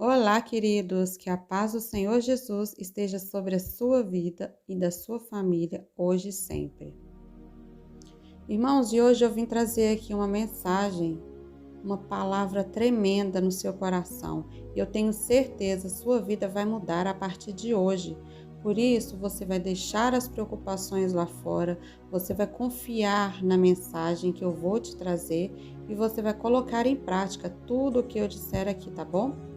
Olá, queridos, que a paz do Senhor Jesus esteja sobre a sua vida e da sua família, hoje e sempre. Irmãos, e hoje eu vim trazer aqui uma mensagem, uma palavra tremenda no seu coração. Eu tenho certeza que sua vida vai mudar a partir de hoje. Por isso, você vai deixar as preocupações lá fora, você vai confiar na mensagem que eu vou te trazer e você vai colocar em prática tudo o que eu disser aqui, tá bom?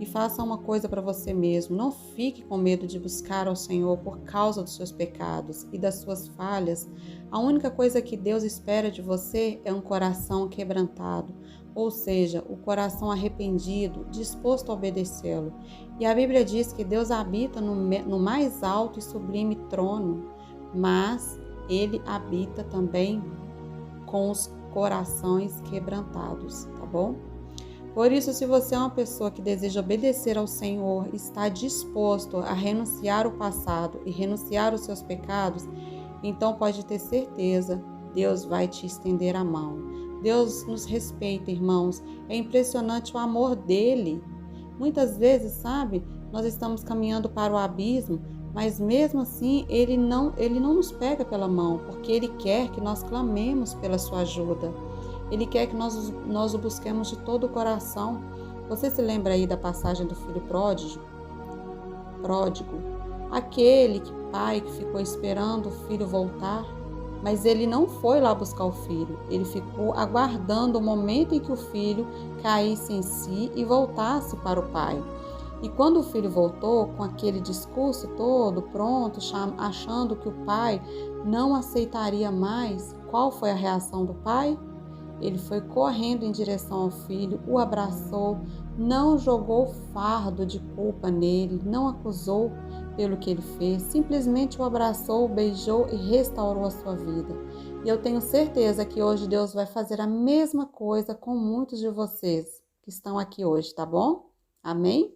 E faça uma coisa para você mesmo. Não fique com medo de buscar ao Senhor por causa dos seus pecados e das suas falhas. A única coisa que Deus espera de você é um coração quebrantado, ou seja, o coração arrependido, disposto a obedecê-lo. E a Bíblia diz que Deus habita no mais alto e sublime trono, mas Ele habita também com os corações quebrantados, tá bom? Por isso, se você é uma pessoa que deseja obedecer ao Senhor, está disposto a renunciar o passado e renunciar os seus pecados, então pode ter certeza, Deus vai te estender a mão. Deus nos respeita, irmãos. É impressionante o amor dele. Muitas vezes, sabe, nós estamos caminhando para o abismo, mas mesmo assim ele não nos pega pela mão, porque ele quer que nós clamemos pela sua ajuda. Ele quer que nós o busquemos de todo o coração. Você se lembra aí da passagem do filho pródigo? Aquele pai que ficou esperando o filho voltar, mas ele não foi lá buscar o filho. Ele ficou aguardando o momento em que o filho caísse em si e voltasse para o pai. E quando o filho voltou com aquele discurso todo pronto, achando que o pai não aceitaria mais, qual foi a reação do pai? Ele foi correndo em direção ao filho, o abraçou, não jogou fardo de culpa nele, não acusou pelo que ele fez, simplesmente o abraçou, o beijou e restaurou a sua vida. E eu tenho certeza que hoje Deus vai fazer a mesma coisa com muitos de vocês que estão aqui hoje, tá bom? Amém?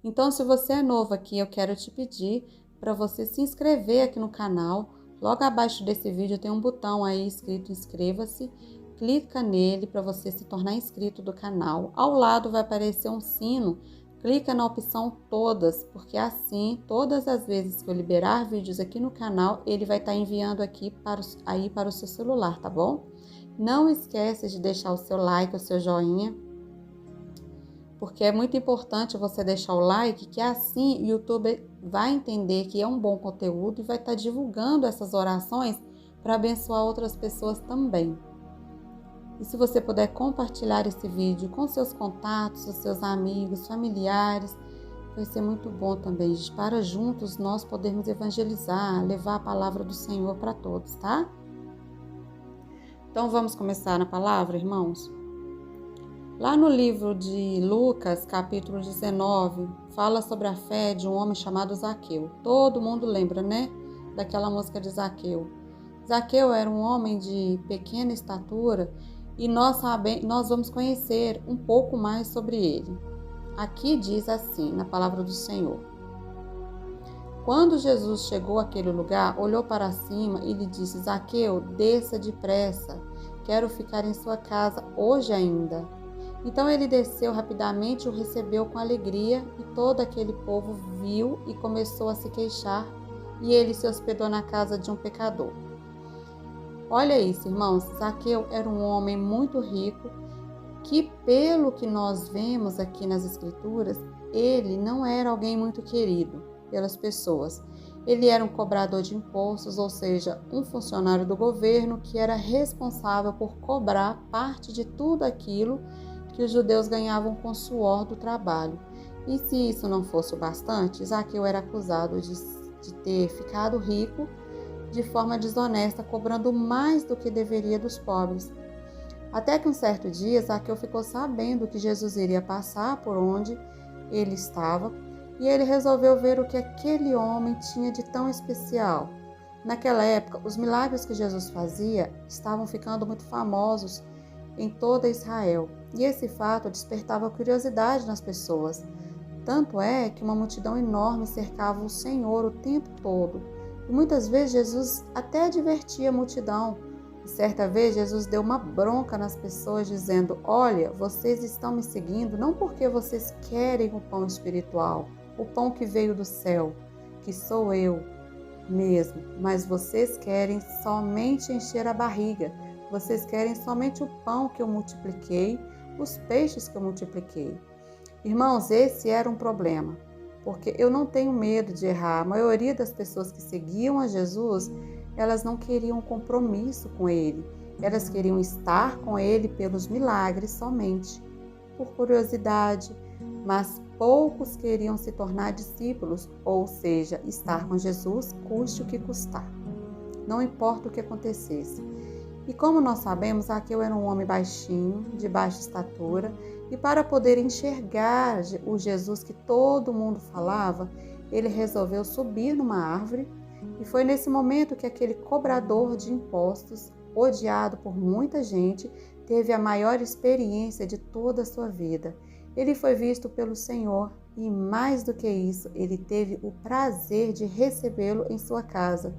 Então, se você é novo aqui, eu quero te pedir para você se inscrever aqui no canal. Logo abaixo desse vídeo tem um botão aí escrito inscreva-se. Clica nele para você se tornar inscrito do canal. Ao lado vai aparecer um sino. Clica na opção todas, porque assim, todas as vezes que eu liberar vídeos aqui no canal, ele vai estar enviando aqui para o seu celular, tá bom? Não esquece de deixar o seu like, o seu joinha, porque é muito importante você deixar o like, que assim o YouTube vai entender que é um bom conteúdo e vai estar divulgando essas orações para abençoar outras pessoas também. E se você puder compartilhar esse vídeo com seus contatos, os seus amigos, familiares, vai ser muito bom também, para juntos nós podermos evangelizar, levar a palavra do Senhor para todos, tá? Então vamos começar na palavra, irmãos? Lá no livro de Lucas, capítulo 19, fala sobre a fé de um homem chamado Zaqueu. Todo mundo lembra, né? Daquela música de Zaqueu. Zaqueu era um homem de pequena estatura e nós vamos conhecer um pouco mais sobre ele. Aqui diz assim, na palavra do Senhor. Quando Jesus chegou àquele lugar, olhou para cima e lhe disse: Zaqueu, desça depressa, quero ficar em sua casa hoje ainda. Então ele desceu rapidamente e o recebeu com alegria, e todo aquele povo viu e começou a se queixar, e ele se hospedou na casa de um pecador. Olha isso, irmãos, Zaqueu era um homem muito rico, que pelo que nós vemos aqui nas Escrituras, ele não era alguém muito querido pelas pessoas. Ele era um cobrador de impostos, ou seja, um funcionário do governo que era responsável por cobrar parte de tudo aquilo que os judeus ganhavam com o suor do trabalho. E se isso não fosse o bastante, Zaqueu era acusado de ter ficado rico de forma desonesta, cobrando mais do que deveria dos pobres. Até que um certo dia, Zaqueu ficou sabendo que Jesus iria passar por onde ele estava, e ele resolveu ver o que aquele homem tinha de tão especial. Naquela época, os milagres que Jesus fazia estavam ficando muito famosos em toda Israel, e esse fato despertava curiosidade nas pessoas. Tanto é que uma multidão enorme cercava o Senhor o tempo todo, e muitas vezes Jesus até advertia a multidão: Certa vez, Jesus deu uma bronca nas pessoas, dizendo: olha, vocês estão me seguindo não porque vocês querem o pão espiritual, o pão que veio do céu, que sou eu mesmo, mas vocês querem somente encher a barriga, vocês querem somente o pão que eu multipliquei, os peixes que eu multipliquei. Irmãos, esse era um problema, porque eu não tenho medo de errar. A maioria das pessoas que seguiam a Jesus, elas não queriam compromisso com Ele. Elas queriam estar com Ele pelos milagres somente, por curiosidade, mas poucos queriam se tornar discípulos, ou seja, estar com Jesus, custe o que custar. Não importa o que acontecesse. E como nós sabemos, Zaqueu era um homem baixinho, de baixa estatura, e para poder enxergar o Jesus que todo mundo falava, ele resolveu subir numa árvore, e foi nesse momento que aquele cobrador de impostos, odiado por muita gente, teve a maior experiência de toda a sua vida. Ele foi visto pelo Senhor e, mais do que isso, ele teve o prazer de recebê-lo em sua casa.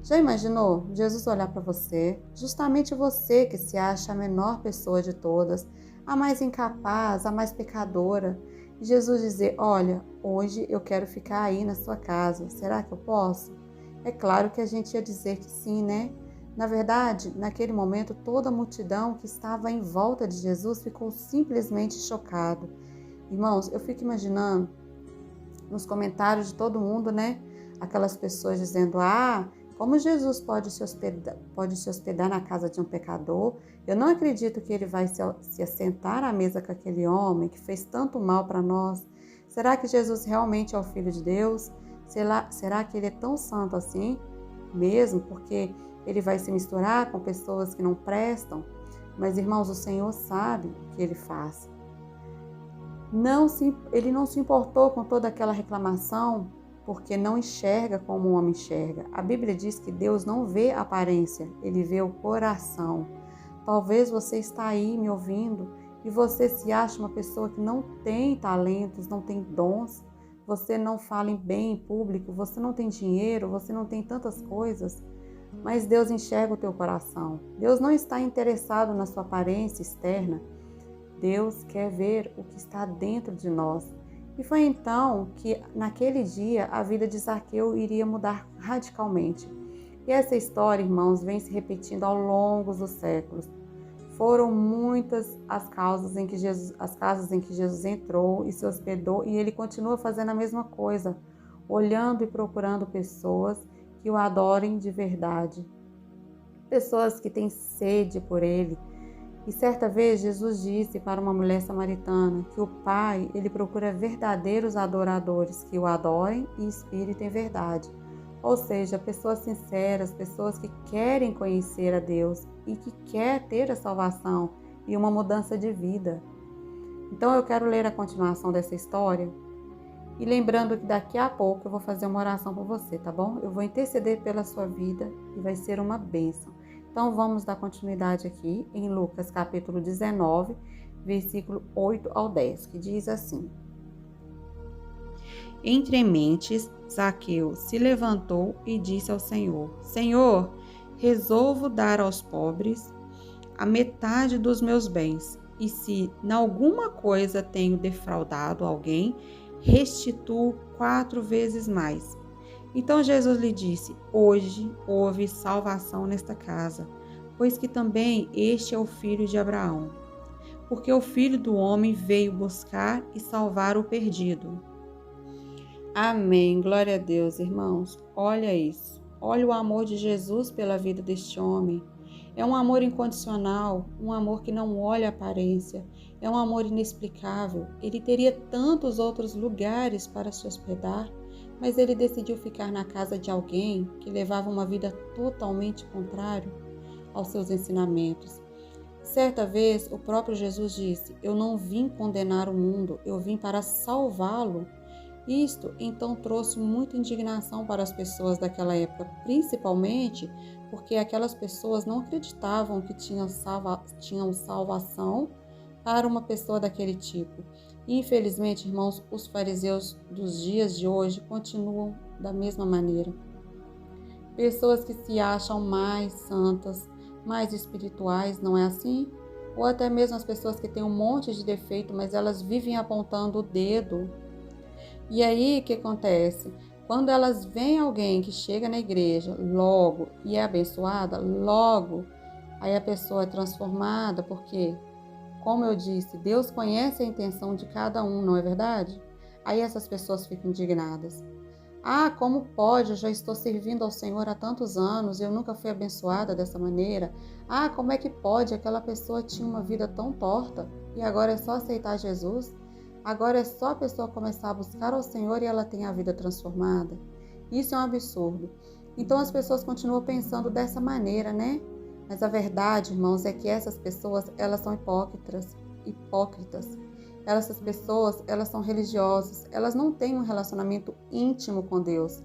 Já imaginou Jesus olhar para você, justamente você que se acha a menor pessoa de todas, a mais incapaz, a mais pecadora, e Jesus dizer: olha, hoje eu quero ficar aí na sua casa, será que eu posso? É claro que a gente ia dizer que sim, né? Na verdade, naquele momento, toda a multidão que estava em volta de Jesus ficou simplesmente chocado. Irmãos, eu fico imaginando nos comentários de todo mundo, né? Aquelas pessoas dizendo: como Jesus pode se hospedar na casa de um pecador? Eu não acredito que ele vai se assentar à mesa com aquele homem que fez tanto mal para nós. Será que Jesus realmente é o Filho de Deus? Será que ele é tão santo assim mesmo? Porque ele vai se misturar com pessoas que não prestam? Mas, irmãos, o Senhor sabe o que ele faz. Ele não se importou com toda aquela reclamação, porque não enxerga como o homem enxerga. A Bíblia diz que Deus não vê a aparência, ele vê o coração. Talvez você está aí me ouvindo e você se acha uma pessoa que não tem talentos, não tem dons, você não fala bem em público, você não tem dinheiro, você não tem tantas coisas, mas Deus enxerga o teu coração. Deus não está interessado na sua aparência externa. Deus quer ver o que está dentro de nós. E foi então que, naquele dia, a vida de Zaqueu iria mudar radicalmente. E essa história, irmãos, vem se repetindo ao longo dos séculos. Foram muitas as casas em que Jesus entrou e se hospedou, e ele continua fazendo a mesma coisa, olhando e procurando pessoas que o adorem de verdade. Pessoas que têm sede por ele. E certa vez Jesus disse para uma mulher samaritana que o Pai, ele procura verdadeiros adoradores que o adorem em espírito e em verdade. Ou seja, pessoas sinceras, pessoas que querem conhecer a Deus e que querem ter a salvação e uma mudança de vida. Então eu quero ler a continuação dessa história e lembrando que daqui a pouco eu vou fazer uma oração por você, tá bom? Eu vou interceder pela sua vida e vai ser uma bênção. Então vamos dar continuidade aqui em Lucas capítulo 19, versículo 8 ao 10, que diz assim: Entre mentes, Zaqueu se levantou e disse ao Senhor: Senhor, resolvo dar aos pobres a metade dos meus bens, e se em alguma coisa tenho defraudado alguém, restituo 4 vezes mais. Então Jesus lhe disse: Hoje houve salvação nesta casa, pois que também este é o filho de Abraão. Porque o Filho do Homem veio buscar e salvar o perdido. Amém. Glória a Deus, irmãos. Olha isso. Olha o amor de Jesus pela vida deste homem. É um amor incondicional, um amor que não olha a aparência. É um amor inexplicável. Ele teria tantos outros lugares para se hospedar, mas ele decidiu ficar na casa de alguém que levava uma vida totalmente contrária aos seus ensinamentos. Certa vez, o próprio Jesus disse: Eu não vim condenar o mundo, eu vim para salvá-lo. Isto, então, trouxe muita indignação para as pessoas daquela época, principalmente porque aquelas pessoas não acreditavam que tinham salvação para uma pessoa daquele tipo. Infelizmente, irmãos, os fariseus dos dias de hoje continuam da mesma maneira. Pessoas que se acham mais santas, mais espirituais, não é assim? Ou até mesmo as pessoas que têm um monte de defeito, mas elas vivem apontando o dedo. E aí, o que acontece? Quando elas veem alguém que chega na igreja logo e é abençoada, logo, aí a pessoa é transformada, porque, como eu disse, Deus conhece a intenção de cada um, não é verdade? Aí essas pessoas ficam indignadas. Ah, como pode? Eu já estou servindo ao Senhor há tantos anos e eu nunca fui abençoada dessa maneira. Ah, como é que pode? Aquela pessoa tinha uma vida tão torta e agora é só aceitar Jesus? Agora é só a pessoa começar a buscar ao Senhor e ela tem a vida transformada? Isso é um absurdo. Então as pessoas continuam pensando dessa maneira, né? Mas a verdade, irmãos, é que essas pessoas, elas são hipócritas. Essas pessoas, elas são religiosas, elas não têm um relacionamento íntimo com Deus.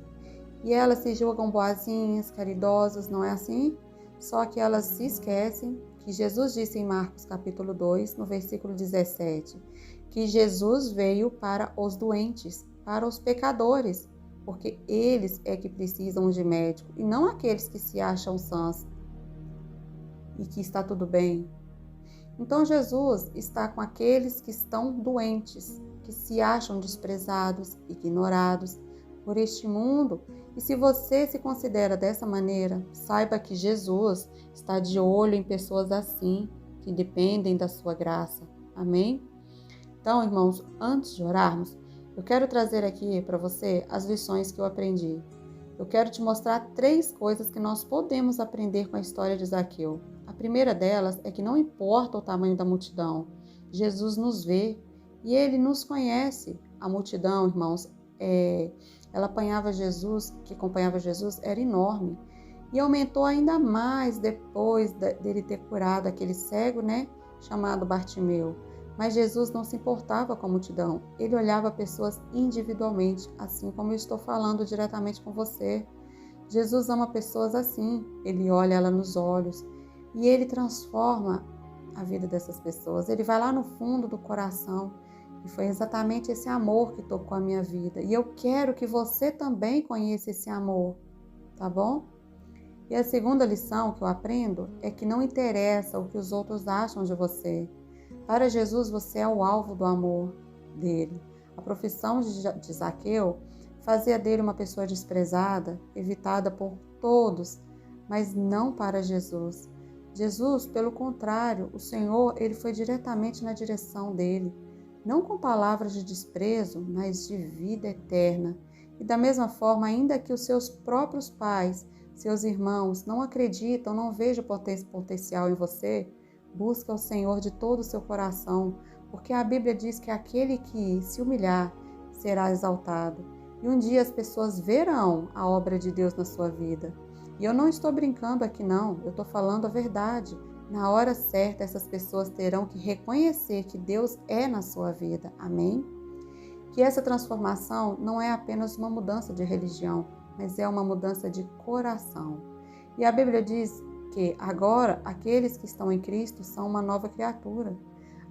E elas se julgam boazinhas, caridosas, não é assim? Só que elas se esquecem que Jesus disse em Marcos capítulo 2, no versículo 17, que Jesus veio para os doentes, para os pecadores, porque eles é que precisam de médico, e não aqueles que se acham sãos e que está tudo bem. Então Jesus está com aqueles que estão doentes, que se acham desprezados, ignorados por este mundo. E se você se considera dessa maneira, saiba que Jesus está de olho em pessoas assim, que dependem da sua graça. Amém? Então, irmãos, antes de orarmos, eu quero trazer aqui para você as lições que eu aprendi. Eu quero te mostrar 3 coisas que nós podemos aprender com a história de Zaqueu. A primeira delas é que não importa o tamanho da multidão, Jesus nos vê e Ele nos conhece. A multidão, irmãos, ela acompanhava Jesus, era enorme. E aumentou ainda mais depois dele ter curado aquele cego, né, chamado Bartimeu. Mas Jesus não se importava com a multidão. Ele olhava pessoas individualmente, assim como eu estou falando diretamente com você. Jesus ama pessoas assim. Ele olha ela nos olhos e ele transforma a vida dessas pessoas. Ele vai lá no fundo do coração. E foi exatamente esse amor que tocou a minha vida. E eu quero que você também conheça esse amor, tá bom? E a segunda lição que eu aprendo é que não interessa o que os outros acham de você. Para Jesus, você é o alvo do amor dele. A profissão de Zaqueu fazia dele uma pessoa desprezada, evitada por todos, mas não para Jesus. Jesus, pelo contrário, o Senhor, ele foi diretamente na direção dele, não com palavras de desprezo, mas de vida eterna. E da mesma forma, ainda que os seus próprios pais, seus irmãos, não acreditam, não vejam potencial em você, busca o Senhor de todo o seu coração, porque a Bíblia diz que aquele que se humilhar será exaltado. E um dia as pessoas verão a obra de Deus na sua vida. E eu não estou brincando aqui não, eu estou falando a verdade. Na hora certa, essas pessoas terão que reconhecer que Deus é na sua vida. Amém? Que essa transformação não é apenas uma mudança de religião, mas é uma mudança de coração. E a Bíblia diz que agora aqueles que estão em Cristo são uma nova criatura.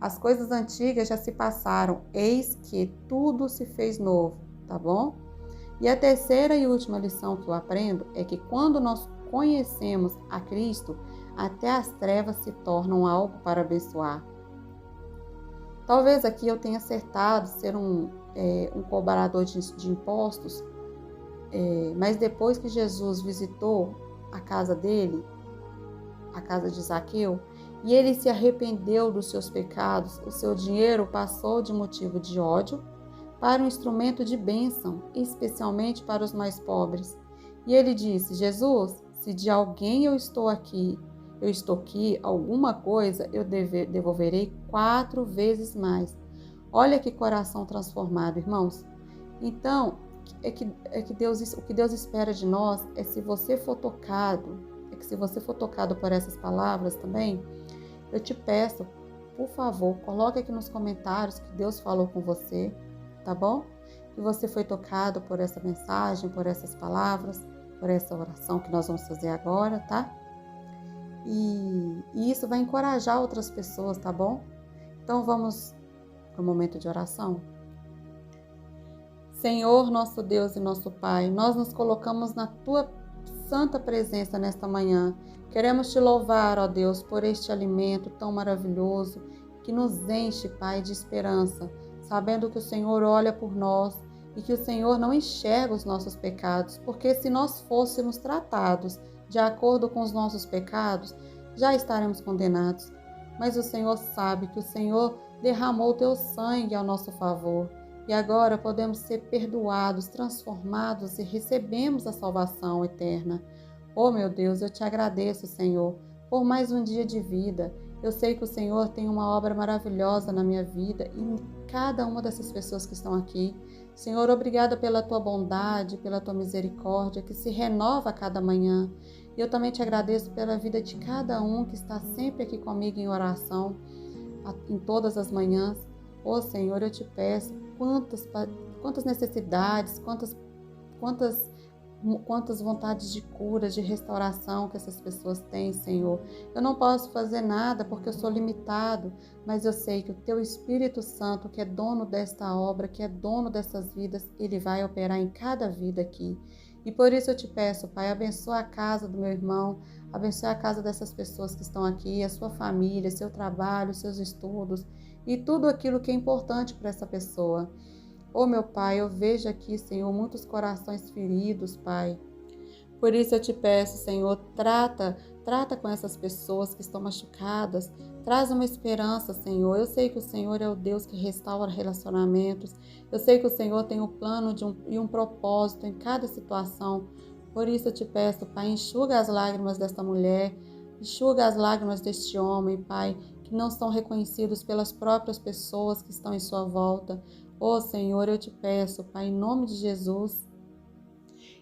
As coisas antigas já se passaram, eis que tudo se fez novo, tá bom? E a terceira e última lição que eu aprendo é que quando nós conhecemos a Cristo, até as trevas se tornam algo para abençoar. Talvez aqui eu tenha acertado ser um cobrador de impostos, mas depois que Jesus visitou a casa dele, a casa de Zaqueu, e ele se arrependeu dos seus pecados, o seu dinheiro passou de motivo de ódio para um instrumento de bênção, especialmente para os mais pobres. E ele disse: Jesus, se de alguém eu estou aqui, alguma coisa eu devolverei 4 vezes mais. Olha que coração transformado, irmãos. Então, o que Deus espera de nós é se você for tocado por essas palavras também, eu te peço, por favor, coloque aqui nos comentários que Deus falou com você, tá bom? Que você foi tocado por essa mensagem, por essas palavras, por essa oração que nós vamos fazer agora, tá? E isso vai encorajar outras pessoas, tá bom? Então vamos para o momento de oração. Senhor, nosso Deus e nosso Pai, nós nos colocamos na Tua santa presença nesta manhã. Queremos te louvar, ó Deus, por este alimento tão maravilhoso que nos enche, Pai, de esperança, sabendo que o Senhor olha por nós e que o Senhor não enxerga os nossos pecados, porque se nós fôssemos tratados de acordo com os nossos pecados, já estaremos condenados. Mas o Senhor sabe que o Senhor derramou o teu sangue ao nosso favor. E agora podemos ser perdoados, transformados e recebemos a salvação eterna. Oh, meu Deus, eu te agradeço, Senhor, por mais um dia de vida. Eu sei que o Senhor tem uma obra maravilhosa na minha vida e em cada uma dessas pessoas que estão aqui. Senhor, obrigada pela tua bondade, pela tua misericórdia, que se renova a cada manhã. E eu também te agradeço pela vida de cada um que está sempre aqui comigo em oração, em todas as manhãs. Oh, Senhor, eu te peço quantas necessidades, quantas vontades de cura, de restauração que essas pessoas têm, Senhor. Eu não posso fazer nada porque eu sou limitado, mas eu sei que o teu Espírito Santo, que é dono desta obra, que é dono dessas vidas, ele vai operar em cada vida aqui. E por isso eu te peço, Pai, abençoa a casa do meu irmão, abençoa a casa dessas pessoas que estão aqui, a sua família, seu trabalho, seus estudos e tudo aquilo que é importante para essa pessoa. Oh, meu Pai, eu vejo aqui, Senhor, muitos corações feridos, Pai. Por isso eu te peço, Senhor, trata com essas pessoas que estão machucadas, traz uma esperança, Senhor. Eu sei que o Senhor é o Deus que restaura relacionamentos, eu sei que o Senhor tem um plano e um propósito em cada situação. Por isso eu te peço, Pai, enxuga as lágrimas desta mulher, enxuga as lágrimas deste homem, Pai, que não são reconhecidos pelas próprias pessoas que estão em sua volta. Oh, Senhor, eu te peço, Pai, em nome de Jesus.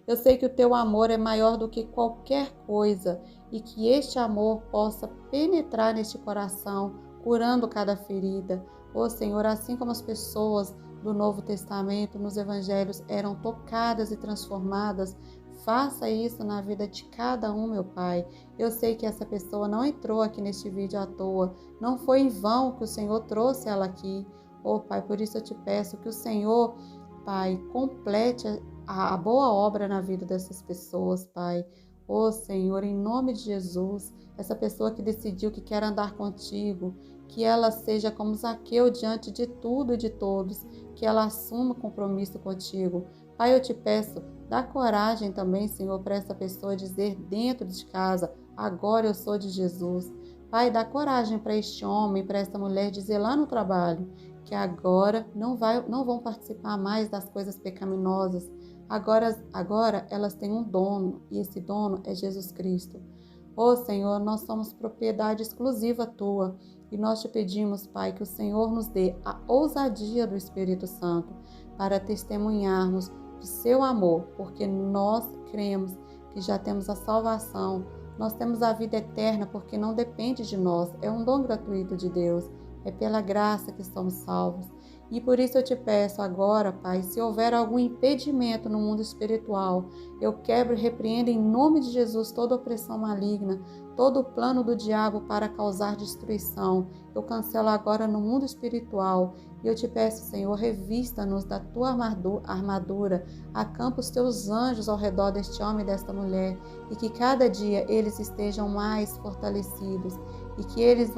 Eu sei que o teu amor é maior do que qualquer coisa e que este amor possa penetrar neste coração, curando cada ferida. Oh, Senhor, assim como as pessoas do Novo Testamento, nos Evangelhos, eram tocadas e transformadas, faça isso na vida de cada um, meu Pai. Eu sei que essa pessoa não entrou aqui neste vídeo à toa, não foi em vão que o Senhor trouxe ela aqui. Oh, Pai, por isso eu te peço que o Senhor, Pai, complete a boa obra na vida dessas pessoas, Pai. Oh, Senhor, em nome de Jesus, essa pessoa que decidiu que quer andar contigo, que ela seja como Zaqueu diante de tudo e de todos, que ela assuma compromisso contigo. Pai, eu te peço, dá coragem também, Senhor, para essa pessoa dizer dentro de casa, agora eu sou de Jesus. Pai, dá coragem para este homem, para esta mulher dizer lá no trabalho, que agora não vão participar mais das coisas pecaminosas. Agora elas têm um dono, e esse dono é Jesus Cristo. Oh, Senhor, nós somos propriedade exclusiva tua, e nós te pedimos, Pai, que o Senhor nos dê a ousadia do Espírito Santo para testemunharmos do seu amor, porque nós cremos que já temos a salvação, nós temos a vida eterna, porque não depende de nós, é um dom gratuito de Deus. É pela graça que somos salvos. E por isso eu te peço agora, Pai, se houver algum impedimento no mundo espiritual, eu quebro e repreendo em nome de Jesus toda opressão maligna, todo o plano do diabo para causar destruição. Eu cancelo agora no mundo espiritual. E eu te peço, Senhor, revista-nos da tua armadura, acampa os teus anjos ao redor deste homem e desta mulher, e que cada dia eles estejam mais fortalecidos, e que eles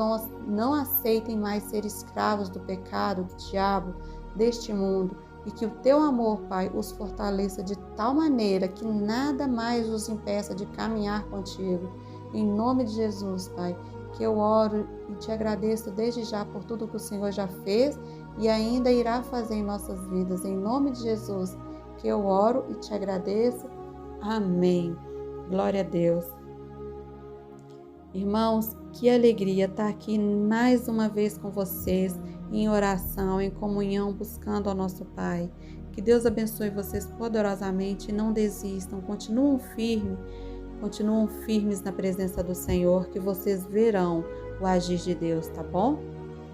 não aceitem mais ser escravos do pecado, do diabo, deste mundo, e que o teu amor, Pai, os fortaleça de tal maneira que nada mais os impeça de caminhar contigo. Em nome de Jesus, Pai, que eu oro e te agradeço desde já por tudo que o Senhor já fez e ainda irá fazer em nossas vidas. Em nome de Jesus, que eu oro e te agradeço. Amém. Glória a Deus. Irmãos, que alegria estar aqui mais uma vez com vocês, em oração, em comunhão, buscando ao nosso Pai. Que Deus abençoe vocês poderosamente e não desistam, continuem firmes na presença do Senhor, que vocês verão o agir de Deus, tá bom?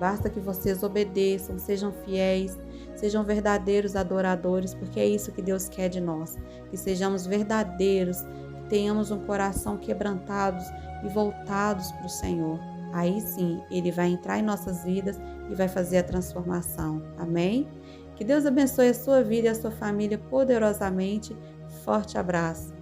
Basta que vocês obedeçam, sejam fiéis, sejam verdadeiros adoradores, porque é isso que Deus quer de nós, que sejamos verdadeiros, que tenhamos um coração quebrantados e voltados para o Senhor. Aí sim, Ele vai entrar em nossas vidas e vai fazer a transformação. Amém? Que Deus abençoe a sua vida e a sua família poderosamente. Forte abraço.